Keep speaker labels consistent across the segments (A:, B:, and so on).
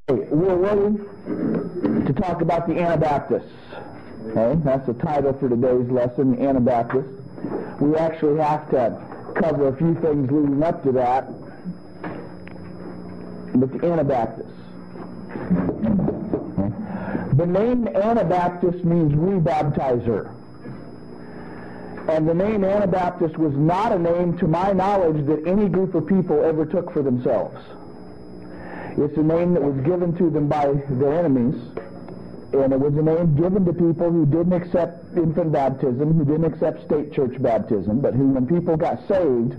A: We're ready to talk about the Anabaptists. Okay, that's the title for today's lesson, the Anabaptists. We actually have to cover a few things leading up to that. But the Anabaptists. Okay. The name Anabaptist means rebaptizer. And the name Anabaptist was not a name, to my knowledge, that any group of people ever took for themselves. It's a name that was given to them by their enemies, and it was a name given to people who didn't accept infant baptism, who didn't accept state church baptism, but who, when people got saved,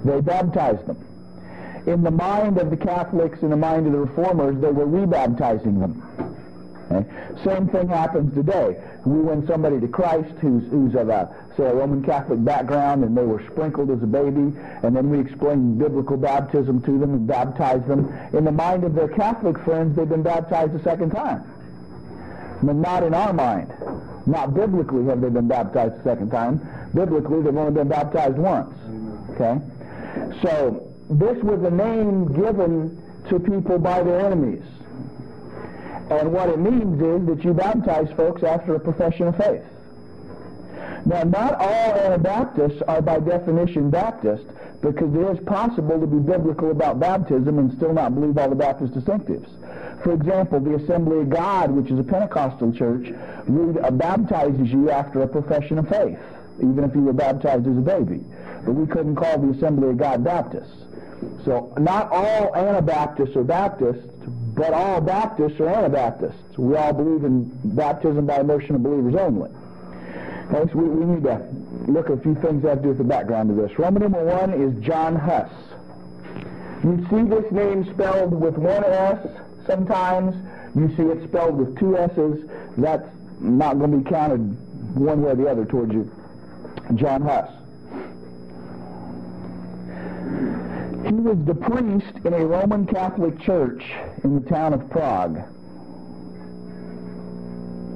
A: they baptized them. In the mind of the Catholics, in the mind of the Reformers, they were rebaptizing them. Okay? Same thing happens today. We win somebody to Christ who's of say a Roman Catholic background, and they were sprinkled as a baby, and then we explain biblical baptism to them and baptize them. In the mind of their Catholic friends, they've been baptized a second time. But not in our mind. Not biblically have they been baptized a second time. Biblically, they've only been baptized once. Okay? So, this was a name given to people by their enemies. And what it means is that you baptize folks after a profession of faith. Now, not all Anabaptists are by definition Baptist, because it is possible to be biblical about baptism and still not believe all the Baptist distinctives. For example, the Assembly of God, which is a Pentecostal church, baptizes you after a profession of faith, even if you were baptized as a baby. But we couldn't call the Assembly of God Baptists. So not all Anabaptists are Baptists, but all Baptists are Anabaptists. We all believe in baptism by immersion of believers only. Okay, so we need to look at a few things that have to do with the background of this. Roman number 1 is John Huss. You see this name spelled with one S sometimes. You see it spelled with two S's. That's not going to be counted one way or the other towards you. John Huss. He was the priest in a Roman Catholic church in the town of Prague.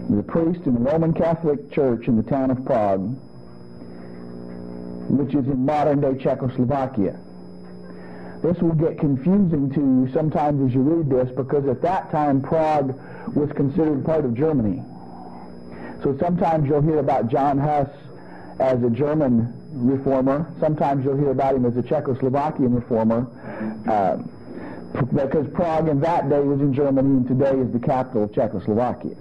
A: The priest in the Roman Catholic church in the town of Prague, which is in modern-day Czechoslovakia. This will get confusing to you sometimes as you read this, because at that time Prague was considered part of Germany. So sometimes you'll hear about John Huss as a German reformer. Sometimes you'll hear about him as a Czechoslovakian reformer, because Prague in that day was in Germany and today is the capital of Czechoslovakia.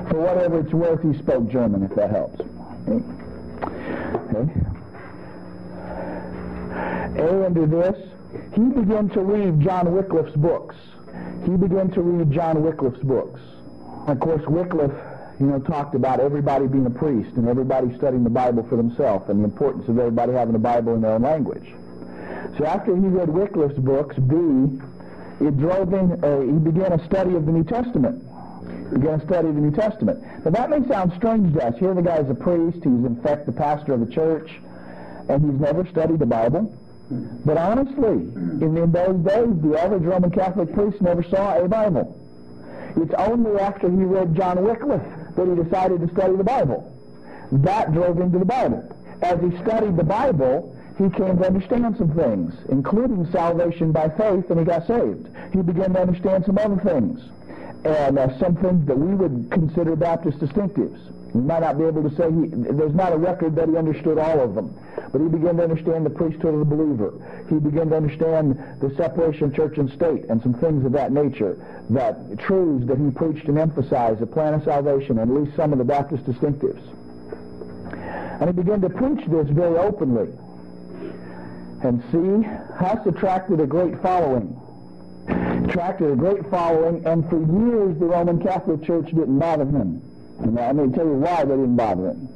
A: For whatever it's worth, he spoke German, if that helps. Okay. Under this, he began to read John Wycliffe's books. Of course, Wycliffe, talked about everybody being a priest and everybody studying the Bible for themselves and the importance of everybody having a Bible in their own language. So after he read Wycliffe's books, it drove him, he began a study of the New Testament. Now that may sound strange to us. Here the guy's a priest, he's in fact the pastor of a church, and he's never studied the Bible. But honestly, in those days, the average Roman Catholic priest never saw a Bible. It's only after he read John Wycliffe that he decided to study the Bible. That drove him to the Bible. As he studied the Bible, he came to understand some things, including salvation by faith, and he got saved. He began to understand some other things, and some things that we would consider Baptist distinctives. We might not be able to say there's not a record that he understood all of them, but he began to understand the priesthood of the believer. He began to understand the separation of church and state and some things of that nature, that truths that he preached and emphasized, the plan of salvation, and at least some of the Baptist distinctives. And he began to preach this very openly. And see, Huss attracted a great following. And for years the Roman Catholic Church didn't bother him. And I'm going to tell you why they didn't bother him.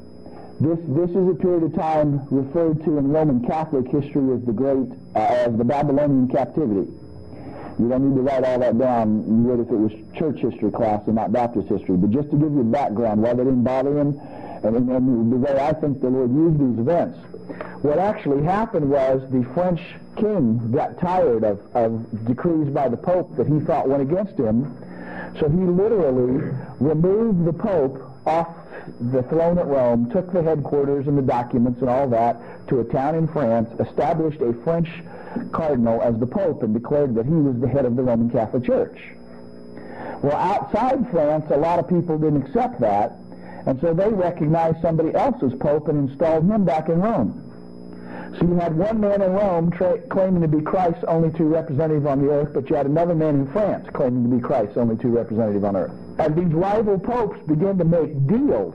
A: This is a period of time referred to in Roman Catholic history as the Babylonian captivity. You don't need to write all that down. You would if it was church history class and not Baptist history. But just to give you a background, why they didn't bother him, and the way I think the Lord used these events. What actually happened was the French king got tired of decrees by the Pope that he thought went against him, so he literally removed the Pope off the throne at Rome, took the headquarters and the documents and all that to a town in France, established a French cardinal as the Pope, and declared that he was the head of the Roman Catholic Church. Well, outside France, a lot of people didn't accept that, and so they recognized somebody else as Pope and installed him back in Rome. So you had one man in Rome claiming to be Christ's only true representative on the earth, but you had another man in France claiming to be Christ's only true representative on earth. And these rival popes began to make deals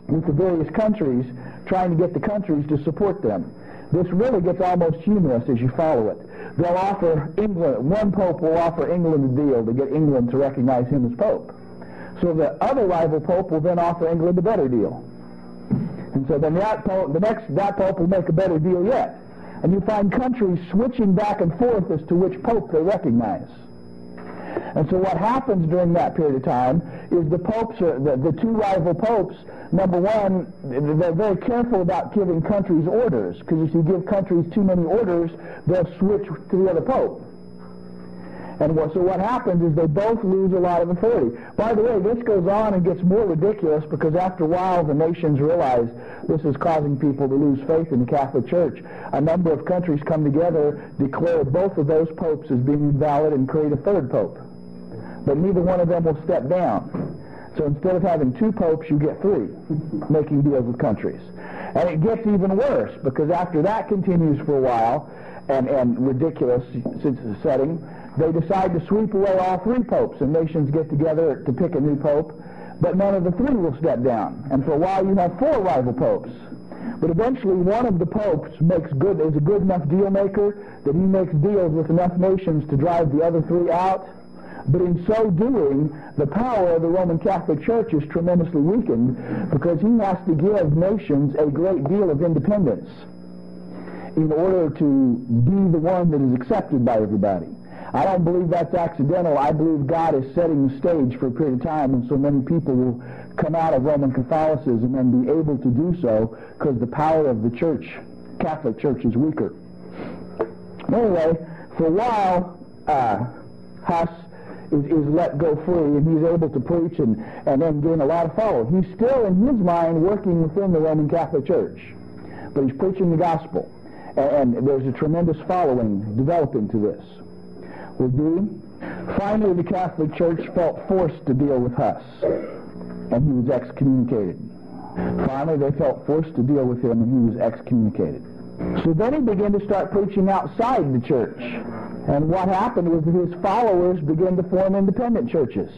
A: with the various countries, trying to get the countries to support them. This really gets almost humorous as you follow it. They'll offer England, one pope will offer England a deal to get England to recognize him as pope. So the other rival pope will then offer England a better deal. And so then that pope will make a better deal yet. And you find countries switching back and forth as to which pope they recognize. And so what happens during that period of time is the popes, the two rival popes, number one, they're very careful about giving countries orders, because if you give countries too many orders, they'll switch to the other pope. And so what happens is they both lose a lot of authority. By the way, this goes on and gets more ridiculous because after a while the nations realize this is causing people to lose faith in the Catholic Church. A number of countries come together, declare both of those popes as being invalid, and create a third pope. But neither one of them will step down. So instead of having two popes, you get three, making deals with countries. And it gets even worse, because after that continues for a while, and ridiculous since the setting, they decide to sweep away all three popes, and nations get together to pick a new pope, but none of the three will step down. And for a while you have four rival popes. But eventually one of the popes is a good enough deal maker that he makes deals with enough nations to drive the other three out. But in so doing, the power of the Roman Catholic Church is tremendously weakened, because he has to give nations a great deal of independence in order to be the one that is accepted by everybody. I don't believe that's accidental. I believe God is setting the stage for a period of time, and so many people will come out of Roman Catholicism and be able to do so because the power of the Church, Catholic Church, is weaker. Anyway, for a while, Huss is let go free, and he's able to preach and then gain a lot of followers. He's still, in his mind, working within the Roman Catholic Church, but he's preaching the gospel, and there's a tremendous following developing to this. Finally, the Catholic Church felt forced to deal with Huss, and he was excommunicated. Finally, they felt forced to deal with him, and he was excommunicated. So then he began to start preaching outside the church. And what happened was that his followers began to form independent churches.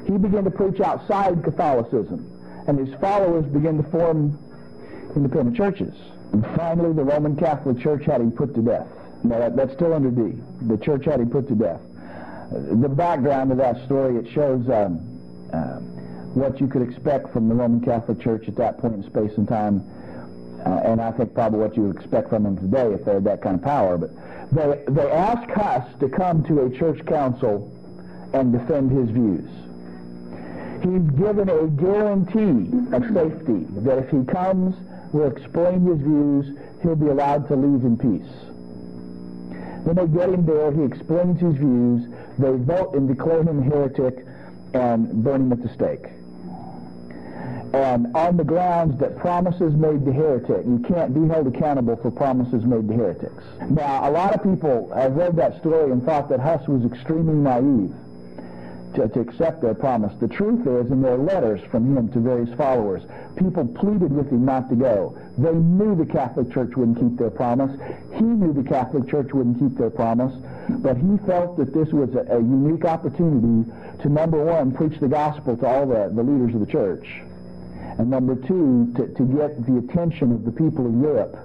A: He began to preach outside Catholicism, and his followers began to form independent churches. And finally, the Roman Catholic Church had him put to death. Now, that's still under D. The church had him put to death. The background of that story, it shows what you could expect from the Roman Catholic Church at that point in space and time, and I think probably what you would expect from them today if they had that kind of power. But they asked Huss to come to a church council and defend his views. He's given a guarantee of safety that if he comes, will explain his views, he'll be allowed to leave in peace. When they get him there, he explains his views, they vote and declare him a heretic and burn him at the stake. And on the grounds that promises made to heretic, you can't be held accountable for promises made to heretics. Now, a lot of people have read that story and thought that Huss was extremely naive to accept their promise. The truth is, in their letters from him to various followers, people pleaded with him not to go. They knew the Catholic Church wouldn't keep their promise. He knew the Catholic Church wouldn't keep their promise, but he felt that this was a unique opportunity to, number one, preach the gospel to all the leaders of the church, and number two, to get the attention of the people of Europe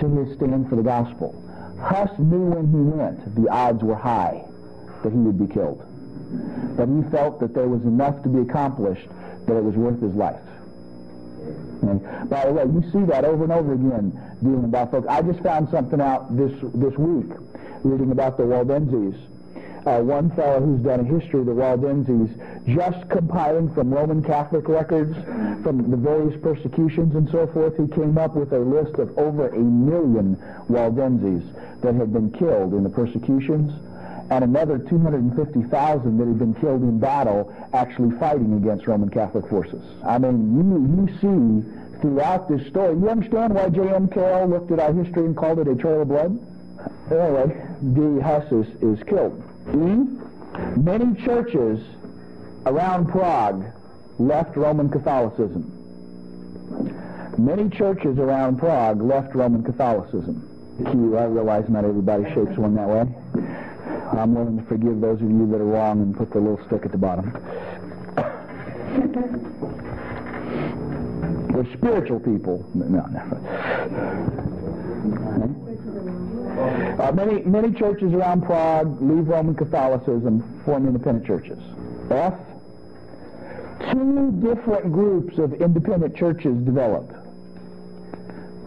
A: to his stand for the gospel. Huss knew when he went the odds were high that he would be killed, but he felt that there was enough to be accomplished that it was worth his life. And by the way, you see that over and over again dealing about folks. I just found something out this week reading about the Waldenses. One fellow who's done a history of the Waldenses, just compiling from Roman Catholic records, from the various persecutions and so forth, he came up with a list of over 1 million Waldenses that had been killed in the persecutions. and another 250,000 that had been killed in battle actually fighting against Roman Catholic forces. I mean, you see throughout this story, you understand why J.M. Carroll looked at our history and called it a trail of blood? Anyway, D. Huss is killed. Many churches around Prague left Roman Catholicism. Many churches around Prague left Roman Catholicism. I realize not everybody shapes one that way. I'm willing to forgive those of you that are wrong and put the little stick at the bottom. We're spiritual people. No. Many churches around Prague leave Roman Catholicism, form independent churches. F. Two different groups of independent churches develop.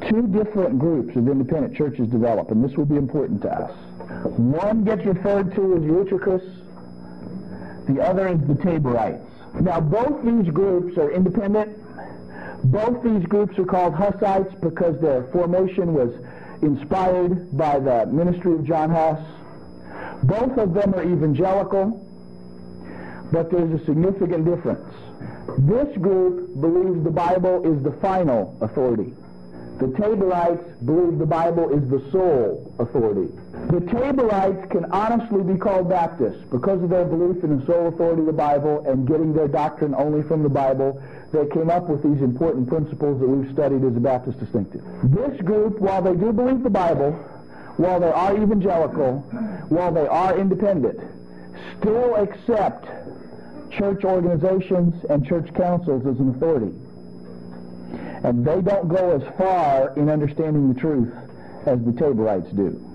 A: Two different groups of independent churches develop, and this will be important to us. One gets referred to as Eutychus, the other is the Taborites. Now, both these groups are independent. Both these groups are called Hussites because their formation was inspired by the ministry of John Huss. Both of them are evangelical, but there's a significant difference. This group believes the Bible is the final authority. The Taborites believe the Bible is the sole authority. The Taborites can honestly be called Baptists because of their belief in the sole authority of the Bible and getting their doctrine only from the Bible. They came up with these important principles that we've studied as a Baptist distinctive. This group, while they do believe the Bible, while they are evangelical, while they are independent, still accept church organizations and church councils as an authority. And they don't go as far in understanding the truth as the Taborites do.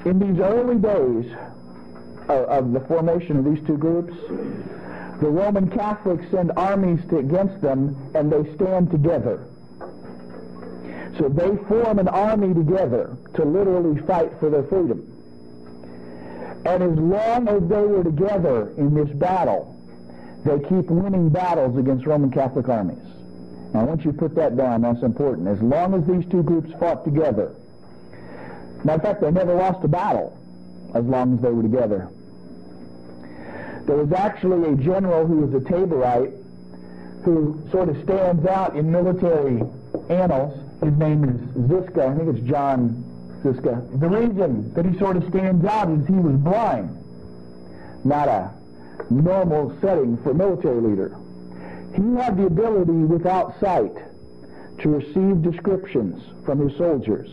A: In these early days of the formation of these two groups, the Roman Catholics send armies against them, and they stand together. So they form an army together to literally fight for their freedom. And as long as they were together in this battle, they keep winning battles against Roman Catholic armies. Now, I want you to put that down. That's important. As long as these two groups fought together. Matter of fact, they never lost a battle as long as they were together. There was actually a general who was a Taborite who sort of stands out in military annals. His name is Ziska. I think it's John Ziska. The reason that he sort of stands out is he was blind. Not a normal setting for a military leader. He had the ability without sight to receive descriptions from his soldiers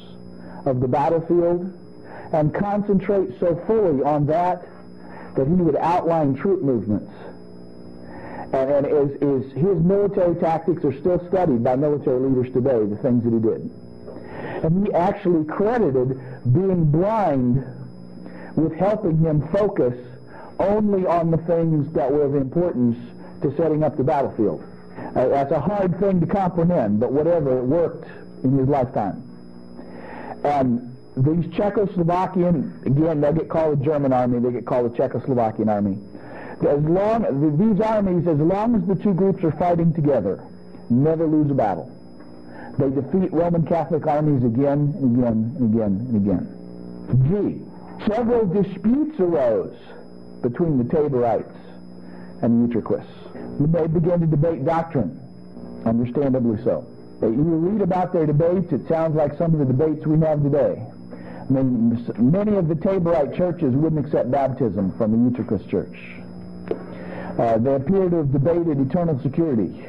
A: of the battlefield and concentrate so fully on that he would outline troop movements. And his military tactics are still studied by military leaders today, the things that he did. And he actually credited being blind with helping him focus only on the things that were of importance to setting up the battlefield. That's a hard thing to comprehend, but whatever, it worked in his lifetime. And these Czechoslovakian, again, they get called the German army, they get called the Czechoslovakian army. These armies, as long as the two groups are fighting together, never lose a battle. They defeat Roman Catholic armies again and again and again and again. G. Several disputes arose between the Taborites and the Eutychists. They began to debate doctrine, understandably so. You read about their debates, it sounds like some of the debates we have today. I mean, many of the Taborite churches wouldn't accept baptism from the Eutychist church. They appear to have debated eternal security.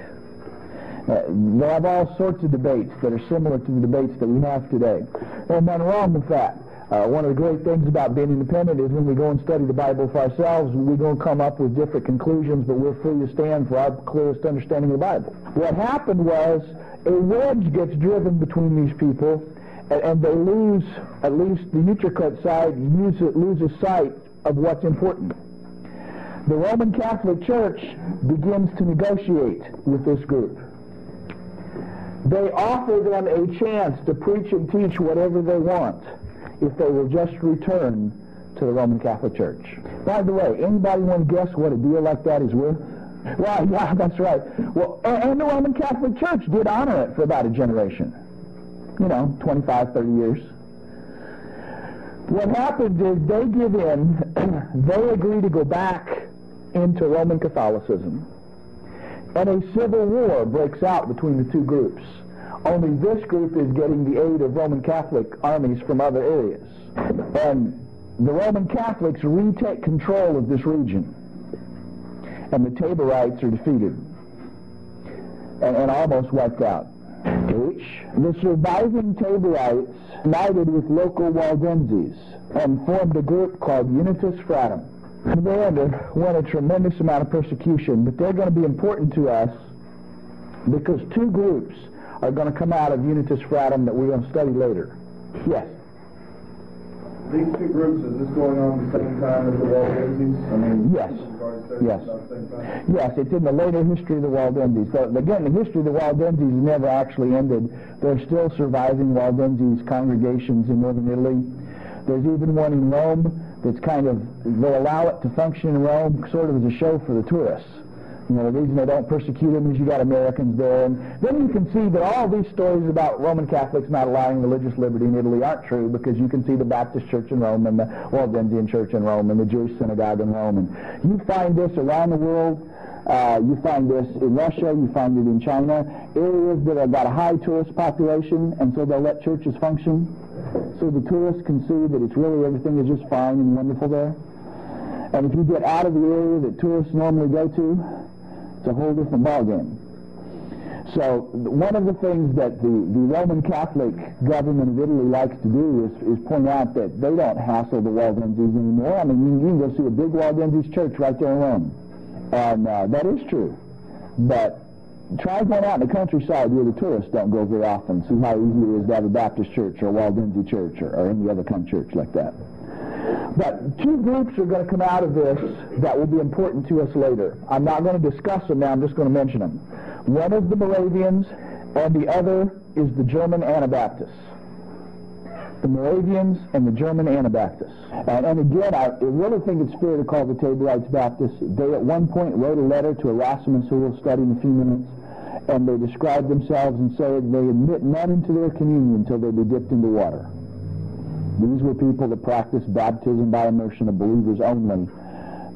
A: They have all sorts of debates that are similar to the debates that we have today. There's nothing wrong with that. One of the great things about being independent is when we go and study the Bible for ourselves, we're going to come up with different conclusions, but we're free to stand for our clearest understanding of the Bible. What happened was a wedge gets driven between these people, and they lose, at least the Eutychist side loses sight of what's important. The Roman Catholic Church begins to negotiate with this group. They offer them a chance to preach and teach whatever they want if they will just return to the Roman Catholic Church. By the way, anybody want to guess what a deal like that is worth? Well, yeah, that's right. Well, and the Roman Catholic Church did honor it for about a generation. 25, 30 years. What happens is they give in, they agree to go back into Roman Catholicism, and a civil war breaks out between the two groups. Only this group is getting the aid of Roman Catholic armies from other areas. And the Roman Catholics retake control of this region, and the Taborites are defeated and almost wiped out. The surviving Taborites united with local Waldenses and formed a group called Unitas Fratem. They underwent a tremendous amount of persecution, but they're going to be important to us because two groups are going to come out of Unitas Fratem that we're going to study later. Yes?
B: These two groups, is this going on at the same time as the Waldenses?
A: Yes. Yes, it's in the later history of the Waldenses. So, again, the history of the Waldenses never actually ended. There are still surviving Waldenses congregations in northern Italy. There's even one in Rome that's they allow it to function in Rome sort of as a show for the tourists. You know, the reason they don't persecute them is you got Americans there. And then you can see that all these stories about Roman Catholics not allowing religious liberty in Italy aren't true, because you can see the Baptist church in Rome and the Waldensian church in Rome and the Jewish synagogue in Rome. And you find this around the world. You find this in Russia. You find it in China. Areas that have got a high tourist population, and so they'll let churches function. So the tourists can see that it's really everything is just fine and wonderful there. And if you get out of the area that tourists normally go to, it's a whole different ballgame. So one of the things that the Roman Catholic government of Italy likes to do is point out that they don't hassle the Waldenses anymore. I mean, you can go see a big Waldenses church right there in Rome. And that is true. But try going out in the countryside where the tourists don't go very often. See how easy it is to have a Baptist church or a Waldense church or any other kind of church like that. But two groups are going to come out of this that will be important to us later. I'm not going to discuss them now, I'm just going to mention them. One is the Moravians, and the other is the German Anabaptists. The Moravians and the German Anabaptists. And again, I really think it's fair to call the Taborites Baptists. They at one point wrote a letter to Erasmus, who we'll study in a few minutes, and they describe themselves and say they admit none into their communion until they be dipped into water. These were people that practiced baptism by immersion of believers only,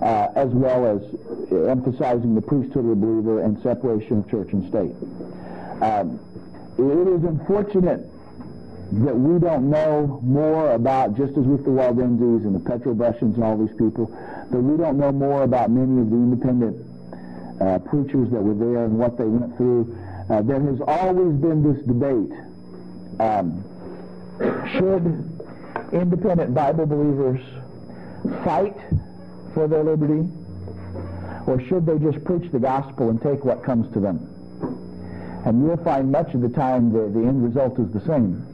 A: as well as emphasizing the priesthood of the believer and separation of church and state. It is unfortunate that we don't know more about, just as with the Waldenses and the Petrobrusians and all these people, that we don't know more about many of the independent preachers that were there and what they went through. There has always been this debate. Should independent Bible believers fight for their liberty, or should they just preach the gospel and take what comes to them? And you'll find much of the time the end result is the same.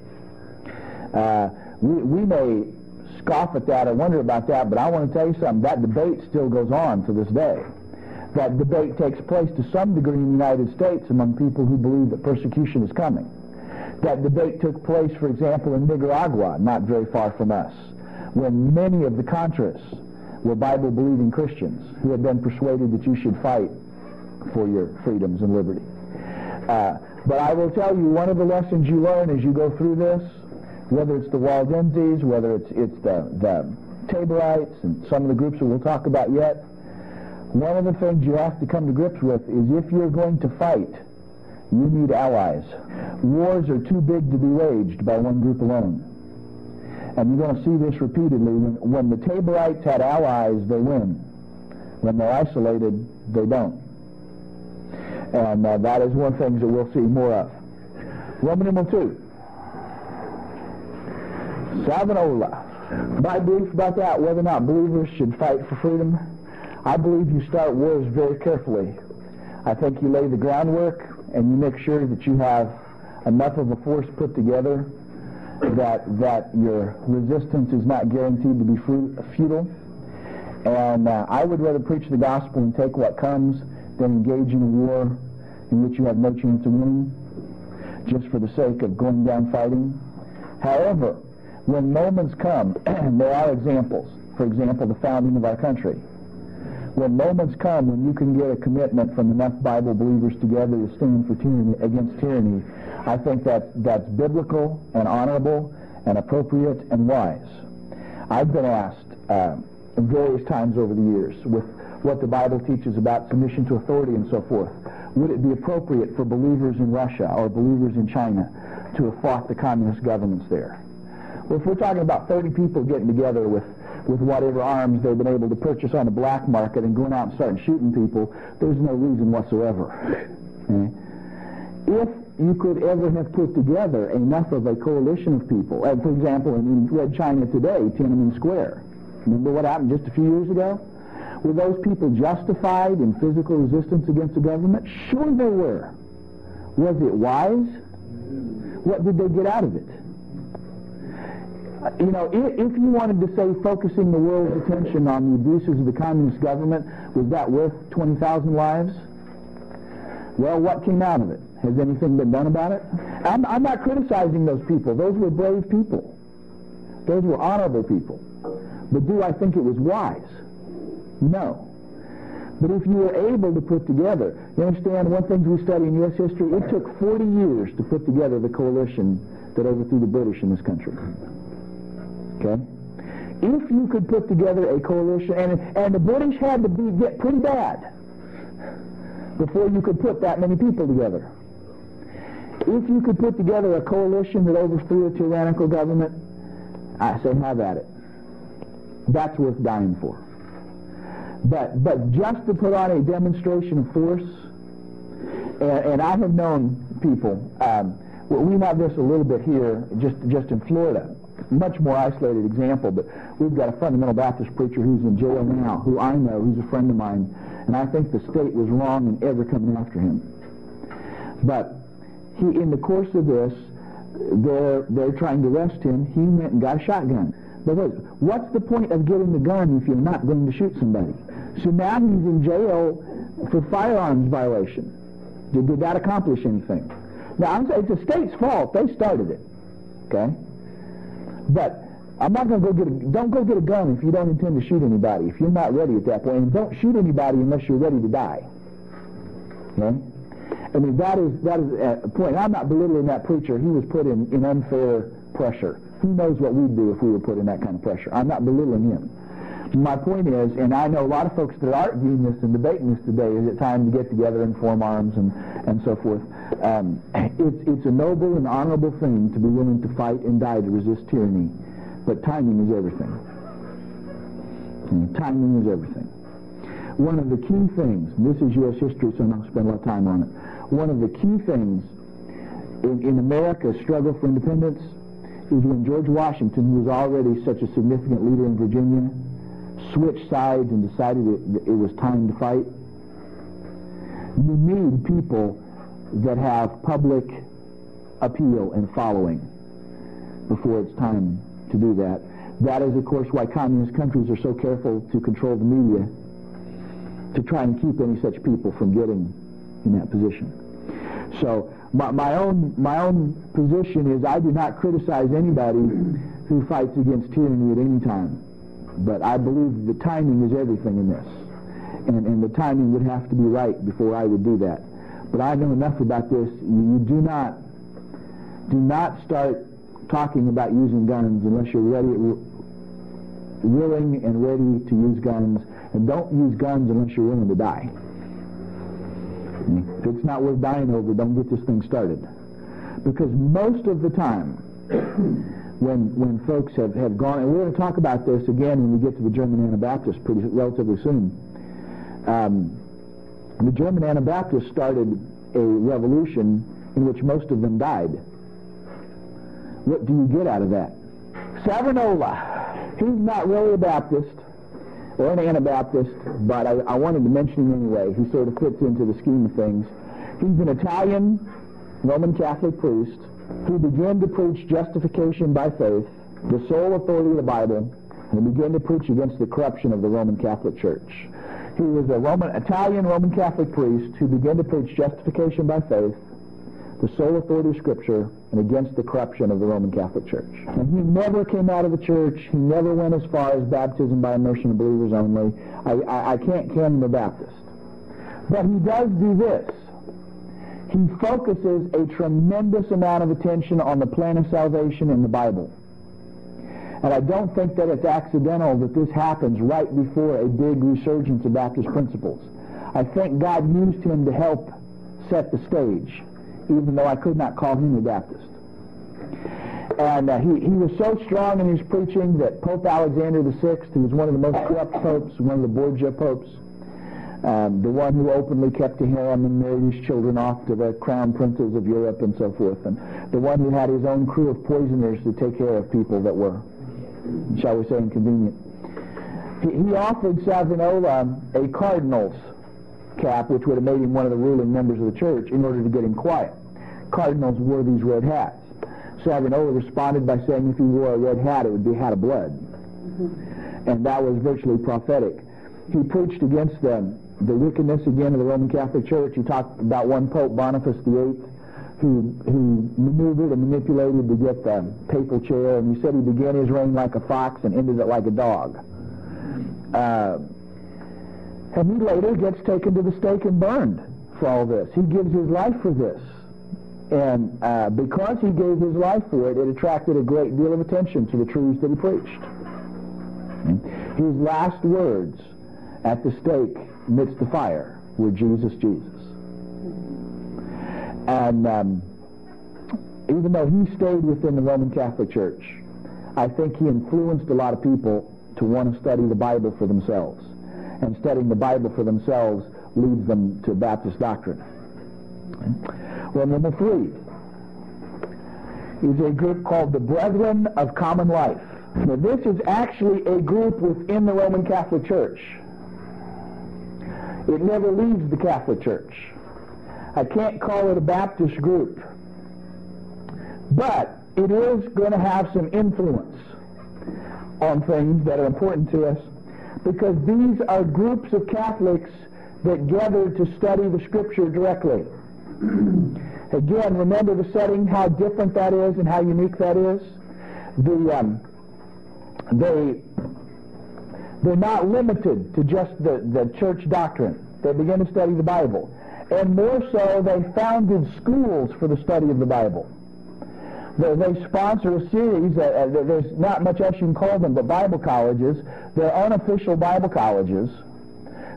A: We may scoff at that or wonder about that, but I want to tell you something. That debate still goes on to this day. That debate takes place to some degree in the United States among people who believe that persecution is coming. That debate took place, for example, in Nicaragua, not very far from us, when many of the Contras were Bible-believing Christians who had been persuaded that you should fight for your freedoms and liberty. But I will tell you, one of the lessons you learn as you go through this, whether it's the Waldenses, whether it's the Taborites, and some of the groups that we'll talk about yet, one of the things you have to come to grips with is if you're going to fight, you need allies. Wars are too big to be waged by one group alone. And you're going to see this repeatedly. When the Taborites had allies, they win. When they're isolated, they don't. And that is one of the things that we'll see more of. Roman numeral 2. Savonarola. My belief about that, whether or not believers should fight for freedom, I believe you start wars very carefully. I think you lay the groundwork and you make sure that you have enough of a force put together that your resistance is not guaranteed to be futile. And I would rather preach the gospel and take what comes than engage in a war in which you have no chance of winning just for the sake of going down fighting. However, when moments come, and there are examples, for example, the founding of our country, when moments come when you can get a commitment from enough Bible believers together to stand for tyranny, against tyranny, I think that's biblical and honorable and appropriate and wise. I've been asked various times over the years with what the Bible teaches about submission to authority and so forth, would it be appropriate for believers in Russia or believers in China to have fought the communist governments there? Well, if we're talking about 30 people getting together with whatever arms they've been able to purchase on the black market and going out and starting shooting people, there's no reason whatsoever. Okay? If you could ever have put together enough of a coalition of people, for example, in Red China today, Tiananmen Square, remember what happened just a few years ago? Were those people justified in physical resistance against the government? Sure they were. Was it wise? What did they get out of it? You know, if you wanted to say focusing the world's attention on the abuses of the communist government, was that worth 20,000 lives? Well, what came out of it? Has anything been done about it? I'm not criticizing those people. Those were brave people. Those were honorable people. But do I think it was wise? No. But if you were able to put together, you understand, one thing we study in U.S. history, it took 40 years to put together the coalition that overthrew the British in this country. Okay? If you could put together a coalition, and the British had to get pretty bad before you could put that many people together. If you could put together a coalition that overthrew a tyrannical government, I say have at it. That's worth dying for. But just to put on a demonstration of force, and I have known people, we have this a little bit here, just in Florida, much more isolated example, but we've got a fundamental Baptist preacher who's in jail now, who I know, who's a friend of mine, and I think the state was wrong in ever coming after him. But he, in the course of this, they're trying to arrest him. He went and got a shotgun. But what's the point of getting the gun if you're not going to shoot somebody? So now he's in jail for firearms violation. Did that accomplish anything? Now, I'm saying it's the state's fault. They started it. Okay? But I'm not going to don't go get a gun if you don't intend to shoot anybody, if you're not ready at that point. And don't shoot anybody unless you're ready to die. Okay? I mean, that is a point. I'm not belittling that preacher. He was put in unfair pressure. Who knows what we'd do if we were put in that kind of pressure? I'm not belittling him. My point is, and I know a lot of folks that are arguing this and debating this today, is it time to get together and form arms and so forth. It's a noble and honorable thing to be willing to fight and die to resist tyranny, but timing is everything. And timing is everything. One of the key things, and this is U.S. history, so I'm not going to spend a lot of time on it, one of the key things in America's struggle for independence is when George Washington, who was already such a significant leader in Virginia, switched sides and decided it was time to fight. You need people that have public appeal and following before it's time to do that. That is, of course, why communist countries are so careful to control the media, to try and keep any such people from getting in that position. So my own position is I do not criticize anybody who fights against tyranny at any time. But I believe the timing is everything in this. And the timing would have to be right before I would do that. But I know enough about this. You do not start talking about using guns unless you're willing and ready to use guns. And don't use guns unless you're willing to die. If it's not worth dying over, don't get this thing started. Because most of the time, when folks have gone, and we're going to talk about this again when we get to the German Anabaptists relatively soon. The German Anabaptists started a revolution in which most of them died. What do you get out of that? Savonarola, he's not really a Baptist or an Anabaptist, but I wanted to mention him anyway. He sort of fits into the scheme of things. He's an Italian Roman Catholic priest who began to preach justification by faith, the sole authority of the Bible, and began to preach against the corruption of the Roman Catholic Church. He was a Italian Roman Catholic priest who began to preach justification by faith, the sole authority of Scripture, and against the corruption of the Roman Catholic Church. And he never came out of the church. He never went as far as baptism by immersion of believers only. I can't count him a Baptist. But he does do this. He focuses a tremendous amount of attention on the plan of salvation in the Bible. And I don't think that it's accidental that this happens right before a big resurgence of Baptist principles. I think God used him to help set the stage, even though I could not call him a Baptist. And he was so strong in his preaching that Pope Alexander VI, who was one of the most corrupt popes, one of the Borgia popes, the one who openly kept a harem and married his children off to the crown princes of Europe and so forth, and the one who had his own crew of poisoners to take care of people that were, shall we say, inconvenient. He offered Savonarola a cardinal's cap, which would have made him one of the ruling members of the church, in order to get him quiet. Cardinals wore these red hats. Savonarola responded by saying if he wore a red hat, it would be a hat of blood. And that was virtually prophetic. He preached against the wickedness again of the Roman Catholic Church. He talked about one Pope, Boniface VIII, who maneuvered and manipulated to get the papal chair, and he said he began his reign like a fox and ended it like a dog. And he later gets taken to the stake and burned for all this. He gives his life for this. And because he gave his life for it, it attracted a great deal of attention to the truths that he preached. His last words at the stake amidst the fire were, Jesus, Jesus. And even though he stayed within the Roman Catholic Church, I think he influenced a lot of people to want to study the Bible for themselves. And studying the Bible for themselves leads them to Baptist doctrine. Well, number 3 is a group called the Brethren of Common Life. Now, this is actually a group within the Roman Catholic Church. It never leaves the Catholic Church. I can't call it a Baptist group, but it is going to have some influence on things that are important to us, because these are groups of Catholics that gather to study the Scripture directly. Again, remember the setting, how different that is and how unique that is. They're not limited to just the church doctrine. They begin to study the Bible. And more so, they founded schools for the study of the Bible. They sponsor a series, there's not much else you can call them, but Bible colleges. They're unofficial Bible colleges.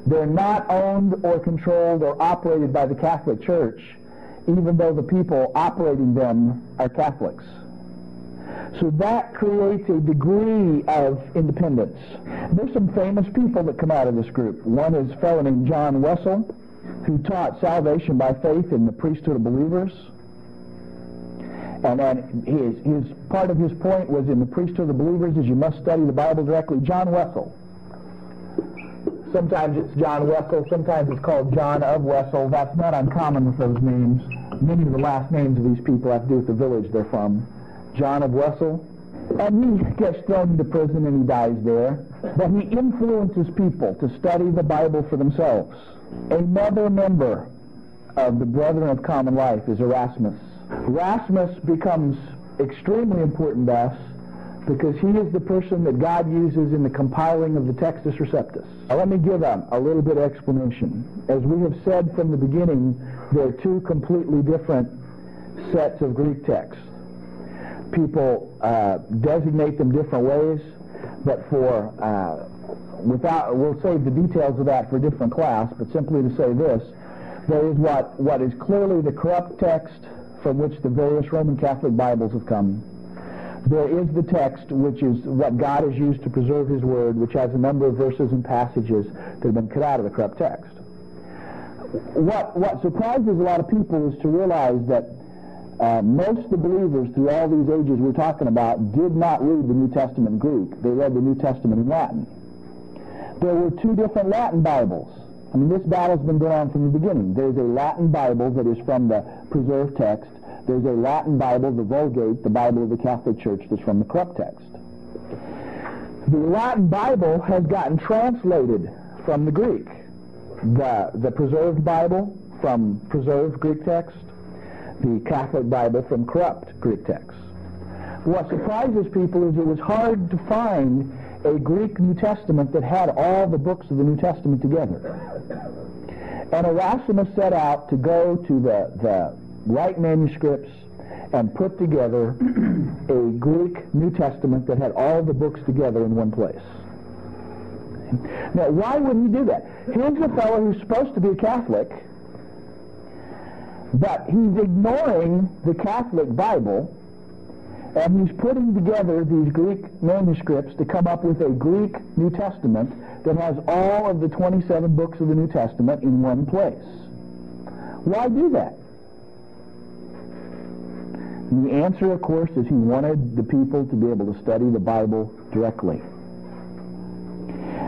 A: They're not owned or controlled or operated by the Catholic Church, even though the people operating them are Catholics. So that creates a degree of independence. There's some famous people that come out of this group. One is a fellow named John Wessel, who taught salvation by faith in the priesthood of believers. And then his part of his point was in the priesthood of believers is you must study the Bible directly. John Wessel. Sometimes it's John Wessel, sometimes it's called John of Wessel. That's not uncommon with those names. Many of the last names of these people have to do with the village they're from. John of Wessel. And he gets thrown into prison and he dies there. But he influences people to study the Bible for themselves. Another member of the Brethren of Common Life is Erasmus. Erasmus becomes extremely important to us because he is the person that God uses in the compiling of the Textus Receptus. Now, let me give a little bit of explanation. As we have said from the beginning, there are 2 completely different sets of Greek texts. People designate them different ways, but we'll save the details of that for a different class, but simply to say this, there is what is clearly the corrupt text from which the various Roman Catholic Bibles have come. There is the text, which is what God has used to preserve His Word, which has a number of verses and passages that have been cut out of the corrupt text. What surprises a lot of people is to realize that most of the believers through all these ages we're talking about did not read the New Testament in Greek. They read the New Testament in Latin. There were 2 different Latin Bibles. I mean, this battle's been going on from the beginning. There's a Latin Bible that is from the preserved text. There's a Latin Bible, the Vulgate, the Bible of the Catholic Church, that's from the corrupt text. The Latin Bible has gotten translated from the Greek. The preserved Bible from preserved Greek text, the Catholic Bible from corrupt Greek texts. What surprises people is it was hard to find a Greek New Testament that had all the books of the New Testament together. And Erasmus set out to go to the right manuscripts and put together a Greek New Testament that had all the books together in one place. Now, why would he do that? Here's a fellow who's supposed to be a Catholic, but he's ignoring the Catholic Bible, and he's putting together these Greek manuscripts to come up with a Greek New Testament that has all of the 27 books of the New Testament in one place. Why do that? And the answer, of course, is he wanted the people to be able to study the Bible directly.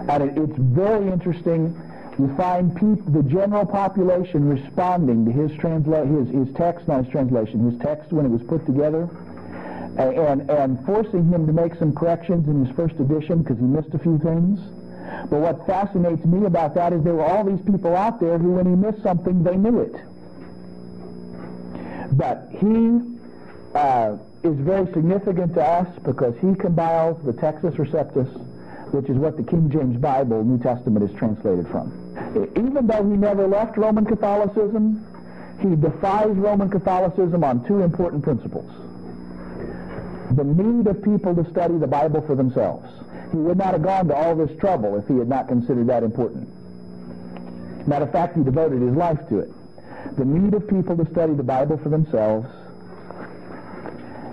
A: And it's very interesting. You find the general population responding to his text, not his translation, his text when it was put together, and forcing him to make some corrections in his first edition because he missed a few things. But what fascinates me about that is there were all these people out there who, when he missed something, they knew it. But he is very significant to us because he compiles the Textus Receptus, which is what the King James Bible New Testament is translated from. Even though he never left Roman Catholicism, he defies Roman Catholicism on two important principles. The need of people to study the Bible for themselves. He would not have gone to all this trouble if he had not considered that important. Matter of fact, he devoted his life to it. The need of people to study the Bible for themselves,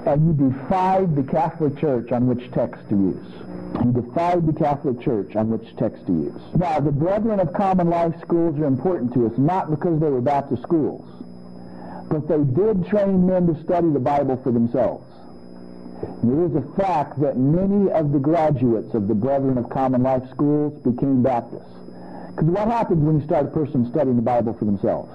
A: and he defied the Catholic Church on which text to use. He defied the Catholic Church on which text to use. Now, the Brethren of Common Life schools are important to us, not because they were Baptist schools, but they did train men to study the Bible for themselves. And it is a fact that many of the graduates of the Brethren of Common Life schools became Baptists. Because what happens when you start a person studying the Bible for themselves?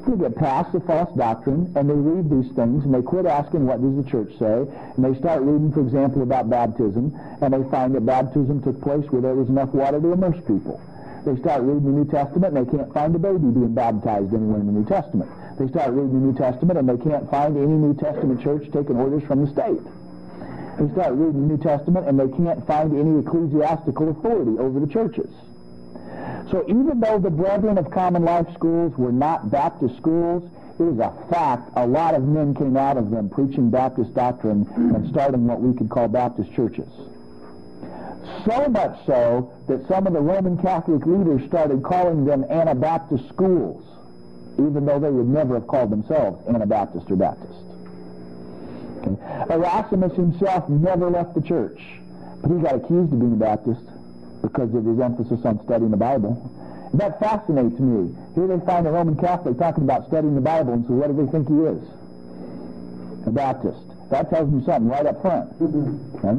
A: They get past the false doctrine, and they read these things, and they quit asking, what does the church say? And they start reading, for example, about baptism, and they find that baptism took place where there was enough water to immerse people. They start reading the New Testament, and they can't find a baby being baptized anywhere in the New Testament. They start reading the New Testament, and they can't find any New Testament church taking orders from the state. They start reading the New Testament, and they can't find any ecclesiastical authority over the churches. So even though the Brethren of Common Life schools were not Baptist schools, it is a fact a lot of men came out of them preaching Baptist doctrine and starting what we could call Baptist churches. So much so that some of the Roman Catholic leaders started calling them Anabaptist schools, even though they would never have called themselves Anabaptist or Baptist. Okay. Erasmus himself never left the church, but he got accused of being a Baptist because of his emphasis on studying the Bible. And that fascinates me. Here they find a Roman Catholic talking about studying the Bible, and so what do they think he is? A Baptist. That tells me something right up front. Okay?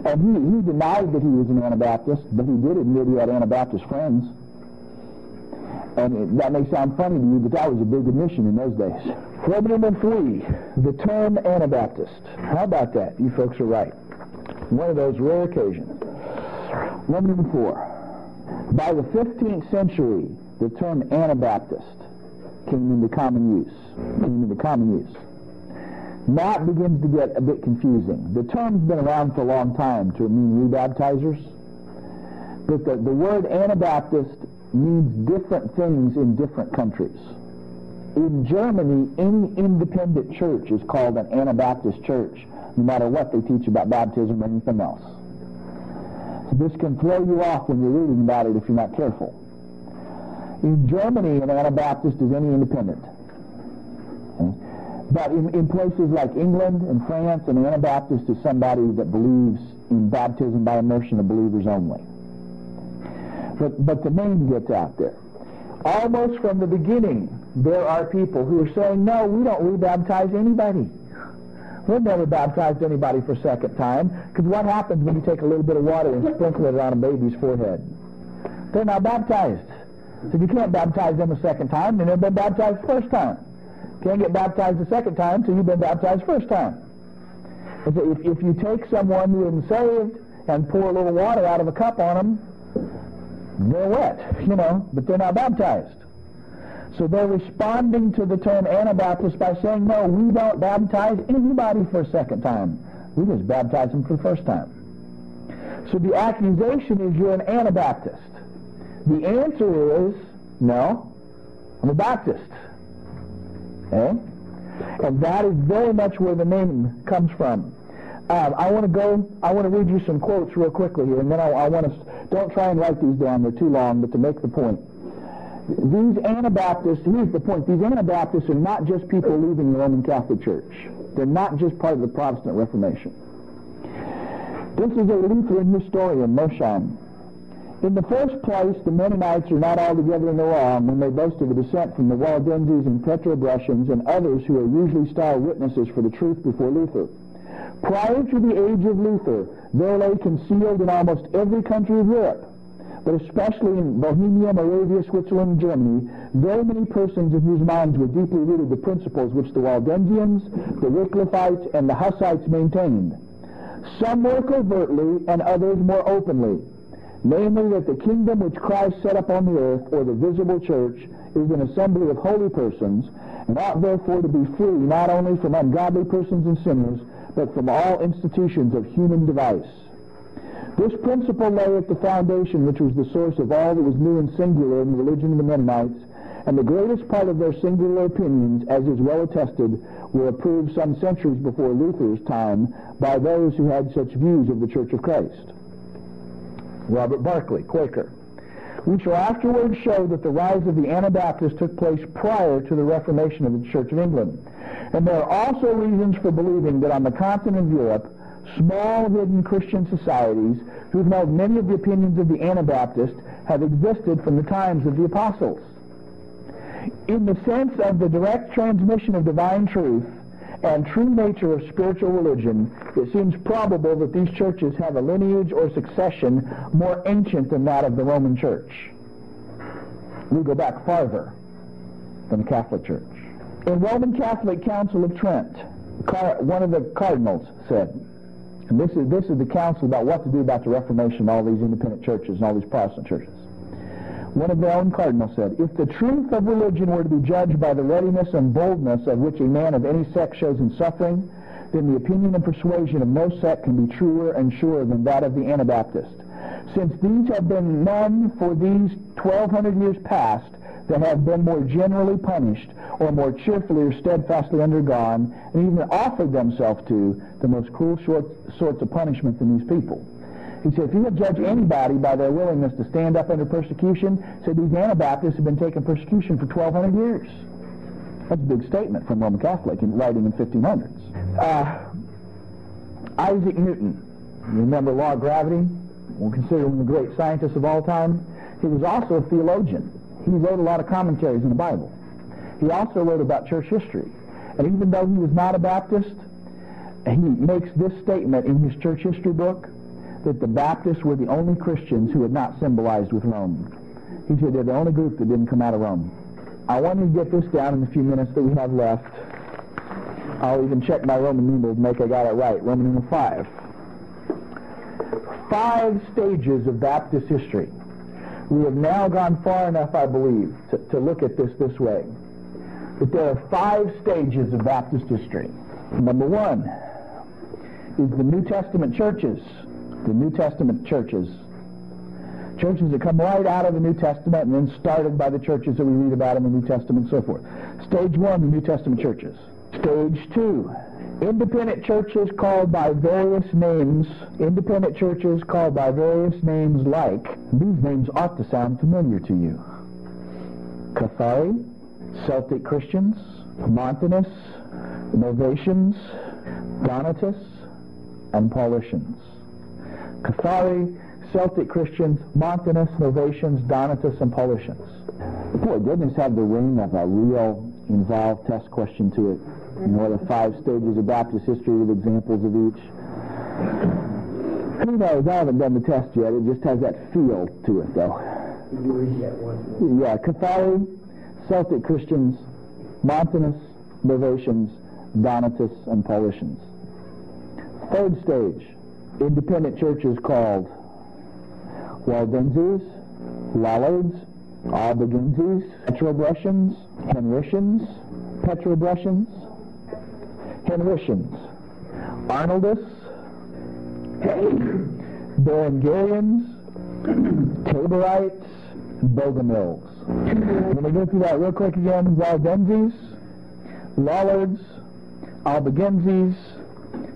A: And he denied that he was an Anabaptist, but he did admit he had Anabaptist friends. And that may sound funny to you, but that was a big admission in those days. Roman number 3, the term Anabaptist. How about that? You folks are right. One of those rare occasions. Roman number 4. By the 15th century, the term Anabaptist came into common use. Now it begins to get a bit confusing. The term's been around for a long time to mean rebaptizers, but the word Anabaptist means different things in different countries. In Germany, any independent church is called an Anabaptist church, no matter what they teach about baptism or anything else. So this can throw you off when you're reading about it if you're not careful. In Germany, an Anabaptist is any independent. Okay? But in places like England and France, an Anabaptist is somebody that believes in baptism by immersion of believers only. But the name gets out there. Almost from the beginning, there are people who are saying, no, we don't rebaptize anybody. We've never baptized anybody for a second time, because what happens when you take a little bit of water and sprinkle it on a baby's forehead? They're not baptized. So you can't baptize them a second time. They've never been baptized the first time. Can't get baptized the second time till you've been baptized first time. If you take someone who isn't saved and pour a little water out of a cup on them, they're wet, but they're not baptized. So they're responding to the term Anabaptist by saying, no, we don't baptize anybody for a second time. We just baptize them for the first time. So the accusation is you're an Anabaptist. The answer is, no, I'm a Baptist. Okay? And that is very much where the name comes from. I want to read you some quotes real quickly here, and then I want to, don't try and write these down, they're too long, but to make the point. These Anabaptists, here's the point, these Anabaptists are not just people leaving the Roman Catholic Church. They're not just part of the Protestant Reformation. This is a Lutheran historian, Moshon. In the first place, the Mennonites are not altogether in the wrong when they boast of a descent from the Waldenses and Petrobrusians and others who are usually styled witnesses for the truth before Luther. Prior to the age of Luther, there lay concealed in almost every country of Europe, but especially in Bohemia, Moravia, Switzerland, and Germany, very many persons in whose minds were deeply rooted the principles which the Waldensians, the Wycliffites, and the Hussites maintained. Some more covertly, and others more openly, namely that the kingdom which Christ set up on the earth, or the visible church, is an assembly of holy persons, and ought therefore to be free not only from ungodly persons and sinners, but from all institutions of human device. This principle lay at the foundation which was the source of all that was new and singular in the religion of the Mennonites, and the greatest part of their singular opinions, as is well attested, were approved some centuries before Luther's time by those who had such views of the Church of Christ. Robert Barclay, Quaker. We shall afterwards show that the rise of the Anabaptists took place prior to the Reformation of the Church of England. And there are also reasons for believing that on the continent of Europe, small hidden Christian societies who've held many of the opinions of the Anabaptists have existed from the times of the apostles. In the sense of the direct transmission of divine truth and true nature of spiritual religion, it seems probable that these churches have a lineage or succession more ancient than that of the Roman Church. We go back farther than the Catholic Church. In Roman Catholic Council of Trent, one of the cardinals said, and this is the council about what to do about the Reformation, all these independent churches and all these Protestant churches. One of their own cardinals said, if the truth of religion were to be judged by the readiness and boldness of which a man of any sect shows in suffering, then the opinion and persuasion of no sect can be truer and surer than that of the Anabaptist. Since these have been none for these 1,200 years past that have been more generally punished, or more cheerfully or steadfastly undergone, and even offered themselves to the most cruel sorts of punishment than these people. He said, if you would judge anybody by their willingness to stand up under persecution, said these Anabaptists have been taking persecution for 1,200 years. That's a big statement from Roman Catholic in writing in 1500s. Isaac Newton, you remember law of gravity? We'll consider him the great scientist of all time. He was also a theologian. He wrote a lot of commentaries in the Bible. He also wrote about church history. And even though he was not a Baptist, he makes this statement in his church history book, that the Baptists were the only Christians who had not symbolized with Rome. He said they're the only group that didn't come out of Rome. I want you to get this down in the few minutes that we have left. I'll even check my Roman numeral to make I got it right. Roman numeral 5. 5 stages of Baptist history. We have now gone far enough, I believe, to look at this way. But there are 5 stages of Baptist history. Number 1 is the New Testament churches. The New Testament churches. Churches that come right out of the New Testament and then started by the churches that we read about in the New Testament and so forth. Stage 1, the New Testament churches. Stage 2, independent churches called by various names. Independent churches called by various names like, these names ought to sound familiar to you. Cathari, Celtic Christians, Montanus, Novatians, Donatists, and Paulicians. Cathari, Celtic Christians, Montanus, Novatians, Donatists, and Paulicians. Boy, didn't this have the ring of a real involved test question to it? You know, the 5 stages of Baptist history with examples of each. Who knows? I haven't done the test yet. It just has that feel to it, though. Yeah, Cathari, Celtic Christians, Montanus, Novatians, Donatists, and Paulicians. 3rd stage, independent churches called Waldenses, Lollards, Albigenses, Petrobrusians, Henricians, Arnoldists, Berengarians, Taborites, Bogomils. Let me go through that real quick again. Waldenses, Lollards, Albigenses,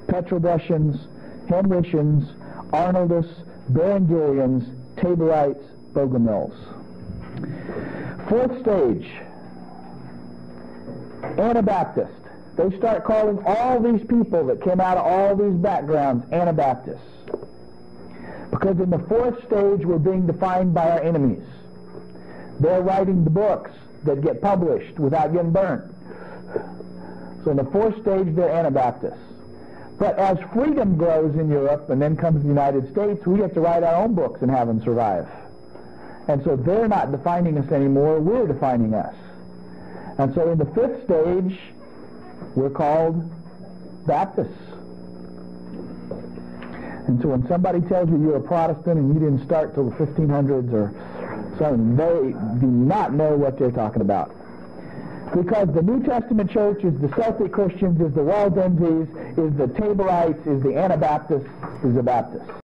A: Petrobrusians, Henricians, Arnoldists, Berengarians, Taborites, Bogomils. Fourth stage, Anabaptist. They start calling all these people that came out of all these backgrounds Anabaptists. Because in the fourth stage, we're being defined by our enemies. They're writing the books that get published without getting burnt. So in the fourth stage, they're Anabaptists. But as freedom grows in Europe and then comes to the United States, we get to write our own books and have them survive. And so they're not defining us anymore, we're defining us. And so in the fifth stage, we're called Baptists. And so when somebody tells you you're a Protestant and you didn't start till the 1500s or something, they do not know what they're talking about. Because the New Testament church is the Celtic Christians, is the Waldenses, is the Taborites, is the Anabaptists, is the Baptists.